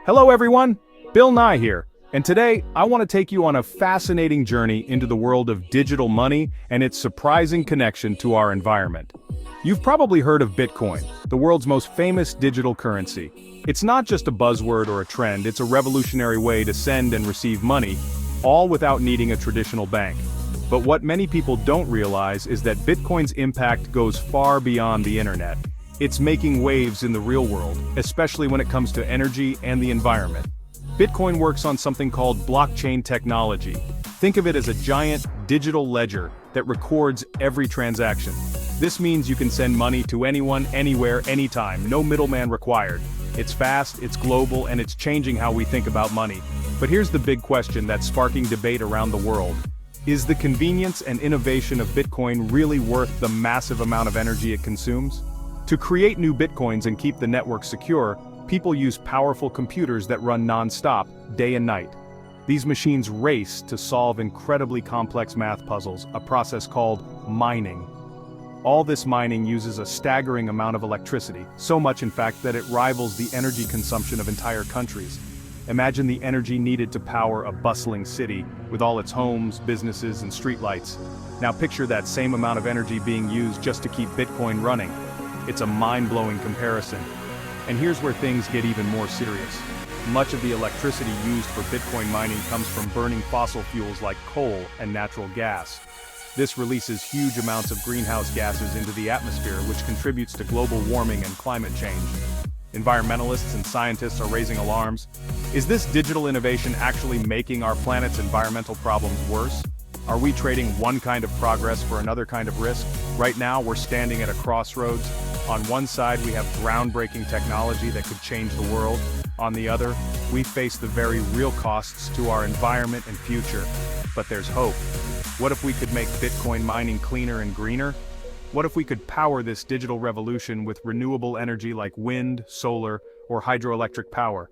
Hello everyone, Bill Nye here, and today I want to take you on a fascinating journey into the world of digital money and its surprising connection to our environment. You've probably heard of Bitcoin, the world's most famous digital currency. It's not just a buzzword or a trend, it's a revolutionary way to send and receive money, all without needing a traditional bank. But what many people don't realize is that Bitcoin's impact goes far beyond the internet. It's making waves in the real world, especially when it comes to energy and the environment. Bitcoin works on something called blockchain technology. Think of it as a giant digital ledger that records every transaction. This means you can send money to anyone, anywhere, anytime, no middleman required. It's fast, it's global, and it's changing how we think about money. But here's the big question that's sparking debate around the world. Is the convenience and innovation of Bitcoin really worth the massive amount of energy it consumes? To create new Bitcoins and keep the network secure, people use powerful computers that run non-stop, day and night. These machines race to solve incredibly complex math puzzles, a process called mining. All this mining uses a staggering amount of electricity, so much in fact that it rivals the energy consumption of entire countries. Imagine the energy needed to power a bustling city, with all its homes, businesses, and streetlights. Now picture that same amount of energy being used just to keep Bitcoin running. It's a mind-blowing comparison. And here's where things get even more serious. Much of the electricity used for Bitcoin mining comes from burning fossil fuels like coal and natural gas. This releases huge amounts of greenhouse gases into the atmosphere, which contributes to global warming and climate change. Environmentalists and scientists are raising alarms. Is this digital innovation actually making our planet's environmental problems worse? Are we trading one kind of progress for another kind of risk? Right now, we're standing at a crossroads. On one side, we have groundbreaking technology that could change the world. On the other, we face the very real costs to our environment and future. But there's hope. What if we could make Bitcoin mining cleaner and greener? What if we could power this digital revolution with renewable energy like wind, solar, or hydroelectric power?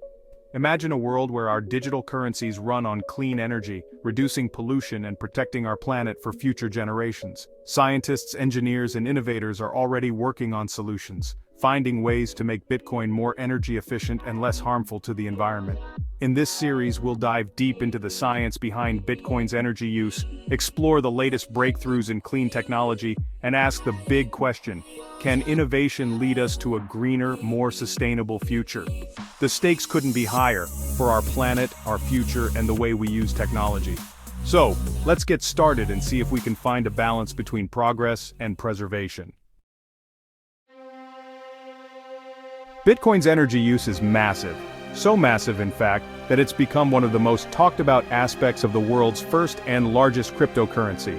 Imagine a world where our digital currencies run on clean energy, reducing pollution and protecting our planet for future generations. Scientists, engineers, and innovators are already working on solutions, finding ways to make Bitcoin more energy efficient and less harmful to the environment. In this series, we'll dive deep into the science behind Bitcoin's energy use, explore the latest breakthroughs in clean technology, and ask the big question: can innovation lead us to a greener, more sustainable future? The stakes couldn't be higher for our planet, our future, and the way we use technology. So, let's get started and see if we can find a balance between progress and preservation. Bitcoin's energy use is massive. So massive, in fact, that it's become one of the most talked about aspects of the world's first and largest cryptocurrency.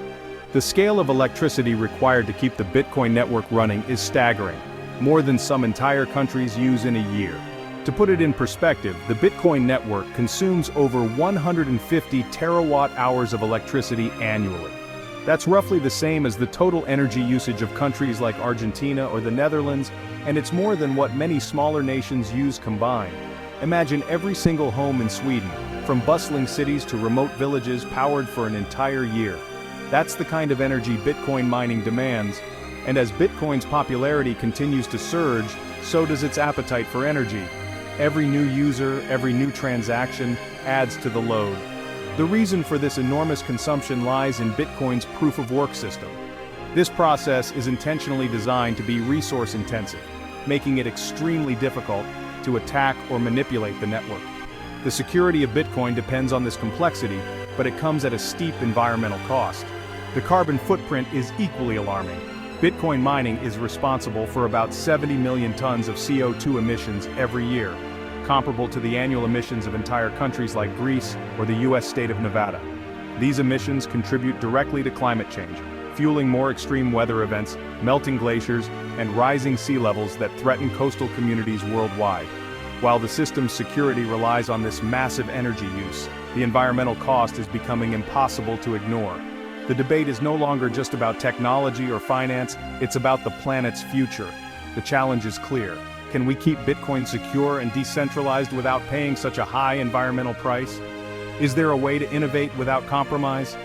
The scale of electricity required to keep the Bitcoin network running is staggering, more than some entire countries use in a year. To put it in perspective, the Bitcoin network consumes over 150 terawatt-hours of electricity annually. That's roughly the same as the total energy usage of countries like Argentina or the Netherlands, and it's more than what many smaller nations use combined. Imagine every single home in Sweden, from bustling cities to remote villages, powered for an entire year. That's the kind of energy Bitcoin mining demands, and as Bitcoin's popularity continues to surge, so does its appetite for energy. Every new user, every new transaction adds to the load. The reason for this enormous consumption lies in Bitcoin's proof-of-work system. This process is intentionally designed to be resource-intensive, making it extremely difficult to attack or manipulate the network. The security of Bitcoin depends on this complexity, but it comes at a steep environmental cost. The carbon footprint is equally alarming. Bitcoin mining is responsible for about 70 million tons of CO2 emissions every year, comparable to the annual emissions of entire countries like Greece or the US state of Nevada. These emissions contribute directly to climate change, fueling more extreme weather events, melting glaciers, and rising sea levels that threaten coastal communities worldwide. While the system's security relies on this massive energy use, the environmental cost is becoming impossible to ignore. The debate is no longer just about technology or finance, it's about the planet's future. The challenge is clear. Can we keep Bitcoin secure and decentralized without paying such a high environmental price? Is there a way to innovate without compromise?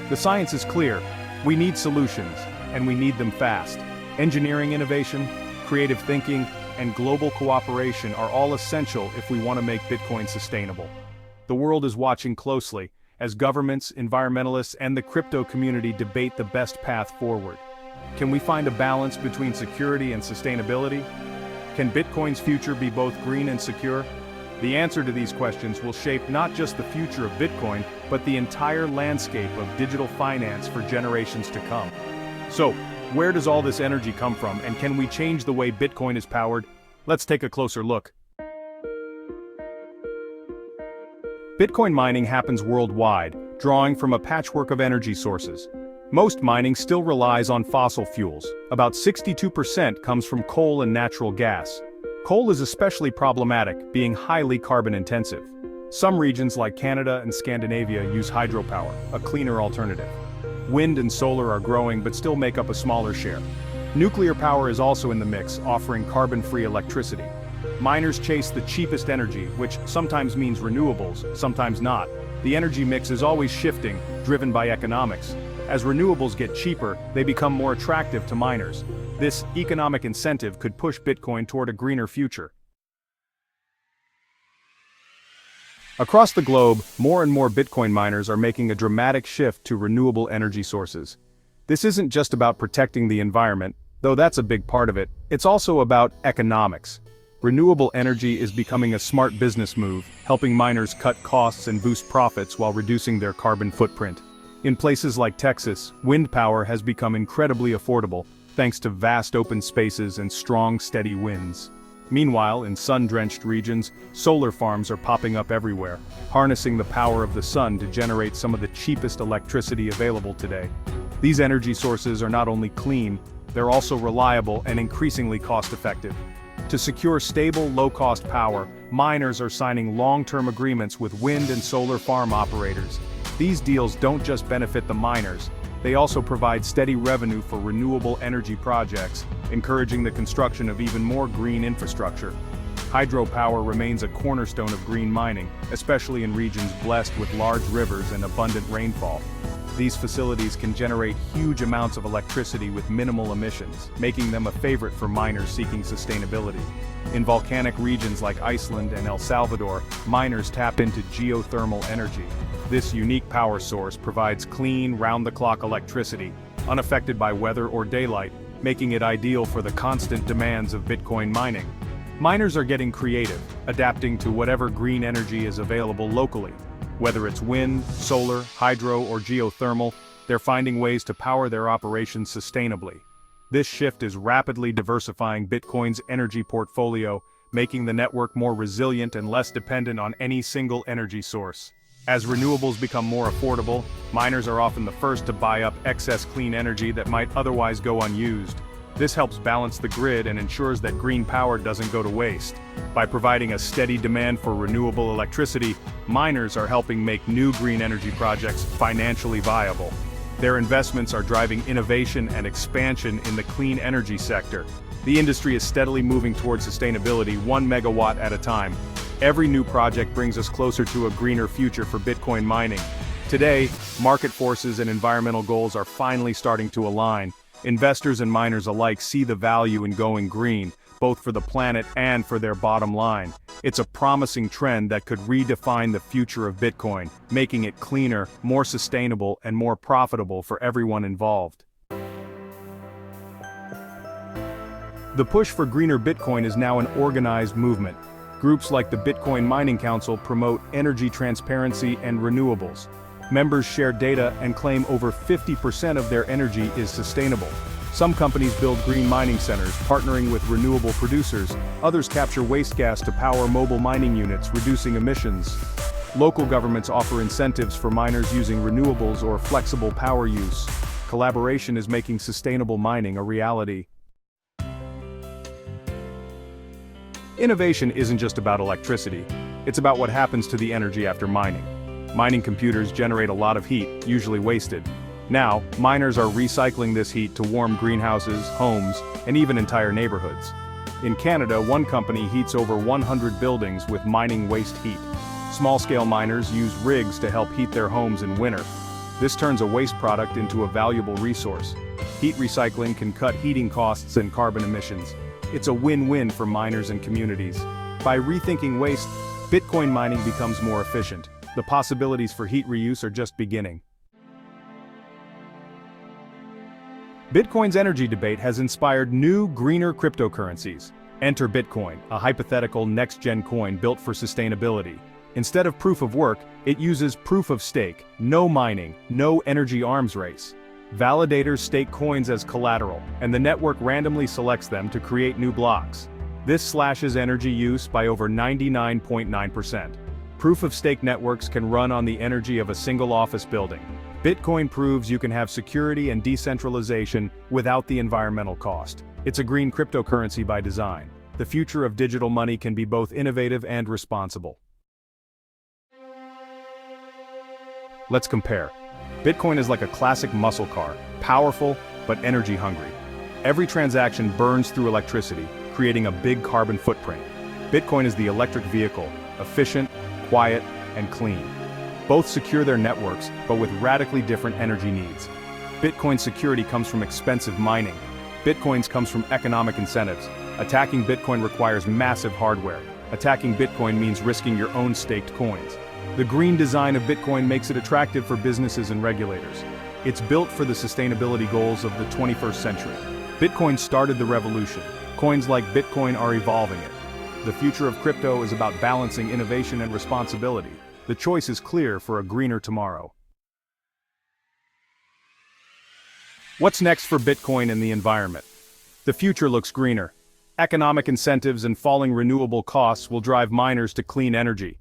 The science is clear. We need solutions, and we need them fast. Engineering innovation, creative thinking, and global cooperation are all essential if we want to make Bitcoin sustainable. The world is watching closely, as governments, environmentalists, and the crypto community debate the best path forward. Can we find a balance between security and sustainability? Can Bitcoin's future be both green and secure? The answer to these questions will shape not just the future of Bitcoin, but the entire landscape of digital finance for generations to come. So, where does all this energy come from, and can we change the way Bitcoin is powered? Let's take a closer look. Bitcoin mining happens worldwide, drawing from a patchwork of energy sources. Most mining still relies on fossil fuels. About 62% comes from coal and natural gas. Coal is especially problematic, being highly carbon-intensive. Some regions like Canada and Scandinavia use hydropower, a cleaner alternative. Wind and solar are growing but still make up a smaller share. Nuclear power is also in the mix, offering carbon-free electricity. Miners chase the cheapest energy, which sometimes means renewables, sometimes not. The energy mix is always shifting, driven by economics. As renewables get cheaper, they become more attractive to miners. This economic incentive could push Bitcoin toward a greener future. Across the globe, more and more Bitcoin miners are making a dramatic shift to renewable energy sources. This isn't just about protecting the environment, though that's a big part of it, it's also about economics. Renewable energy is becoming a smart business move, helping miners cut costs and boost profits while reducing their carbon footprint. In places like Texas, wind power has become incredibly affordable, thanks to vast open spaces and strong, steady winds. Meanwhile, in sun-drenched regions, solar farms are popping up everywhere, harnessing the power of the sun to generate some of the cheapest electricity available today. These energy sources are not only clean, they're also reliable and increasingly cost-effective. To secure stable, low-cost power, miners are signing long-term agreements with wind and solar farm operators. These deals don't just benefit the miners, they also provide steady revenue for renewable energy projects, encouraging the construction of even more green infrastructure. Hydropower remains a cornerstone of green mining, especially in regions blessed with large rivers and abundant rainfall. These facilities can generate huge amounts of electricity with minimal emissions, making them a favorite for miners seeking sustainability. In volcanic regions like Iceland and El Salvador, miners tap into geothermal energy. This unique power source provides clean, round-the-clock electricity, unaffected by weather or daylight, making it ideal for the constant demands of Bitcoin mining. Miners are getting creative, adapting to whatever green energy is available locally. Whether it's wind, solar, hydro, or geothermal, they're finding ways to power their operations sustainably. This shift is rapidly diversifying Bitcoin's energy portfolio, making the network more resilient and less dependent on any single energy source. As renewables become more affordable, miners are often the first to buy up excess clean energy that might otherwise go unused. This helps balance the grid and ensures that green power doesn't go to waste. By providing a steady demand for renewable electricity, miners are helping make new green energy projects financially viable. Their investments are driving innovation and expansion in the clean energy sector. The industry is steadily moving towards sustainability 1 megawatt at a time. Every new project brings us closer to a greener future for Bitcoin mining. Today, market forces and environmental goals are finally starting to align. Investors and miners alike see the value in going green, both for the planet and for their bottom line. It's a promising trend that could redefine the future of Bitcoin, making it cleaner, more sustainable, and more profitable for everyone involved. The push for greener Bitcoin is now an organized movement. Groups like the Bitcoin Mining Council promote energy transparency and renewables. Members share data and claim over 50% of their energy is sustainable. Some companies build green mining centers, partnering with renewable producers. Others capture waste gas to power mobile mining units, reducing emissions. Local governments offer incentives for miners using renewables or flexible power use. Collaboration is making sustainable mining a reality. Innovation isn't just about electricity, it's about what happens to the energy after mining. Mining computers generate a lot of heat, usually wasted. Now, miners are recycling this heat to warm greenhouses, homes, and even entire neighborhoods. In Canada, one company heats over 100 buildings with mining waste heat. Small-scale miners use rigs to help heat their homes in winter. This turns a waste product into a valuable resource. Heat recycling can cut heating costs and carbon emissions. It's a win-win for miners and communities. By rethinking waste, Bitcoin mining becomes more efficient. The possibilities for heat reuse are just beginning. Bitcoin's energy debate has inspired new, greener cryptocurrencies. Enter Bitcoin, a hypothetical next-gen coin built for sustainability. Instead of proof of work, it uses proof of stake, no mining, no energy arms race. Validators stake coins as collateral, and the network randomly selects them to create new blocks. This slashes energy use by over 99.9%. Proof of stake networks can run on the energy of a single office building. Bitcoin proves you can have security and decentralization without the environmental cost. It's a green cryptocurrency by design. The future of digital money can be both innovative and responsible. Let's compare. Bitcoin is like a classic muscle car, powerful but energy hungry. Every transaction burns through electricity, creating a big carbon footprint. Bitcoin is the electric vehicle, efficient, quiet, and clean. Both secure their networks, but with radically different energy needs. Bitcoin's security comes from expensive mining. Bitcoin's comes from economic incentives. Attacking Bitcoin requires massive hardware. Attacking Bitcoin means risking your own staked coins. The green design of Bitcoin makes it attractive for businesses and regulators. It's built for the sustainability goals of the 21st century. Bitcoin started the revolution. Coins like Bitcoin are evolving it. The future of crypto is about balancing innovation and responsibility. The choice is clear for a greener tomorrow. What's next for Bitcoin and the environment? The future looks greener. Economic incentives and falling renewable costs will drive miners to clean energy.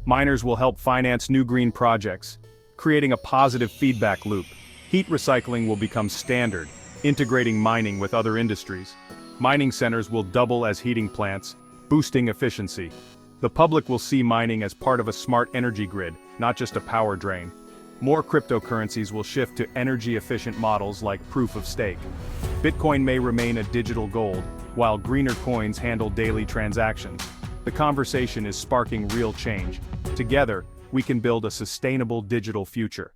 Miners will help finance new green projects, creating a positive feedback loop. Heat recycling will become standard, integrating mining with other industries. Mining centers will double as heating plants, boosting efficiency. The public will see mining as part of a smart energy grid, not just a power drain. More cryptocurrencies will shift to energy-efficient models like proof of stake. Bitcoin may remain a digital gold, while greener coins handle daily transactions. The conversation is sparking real change. Together, we can build a sustainable digital future.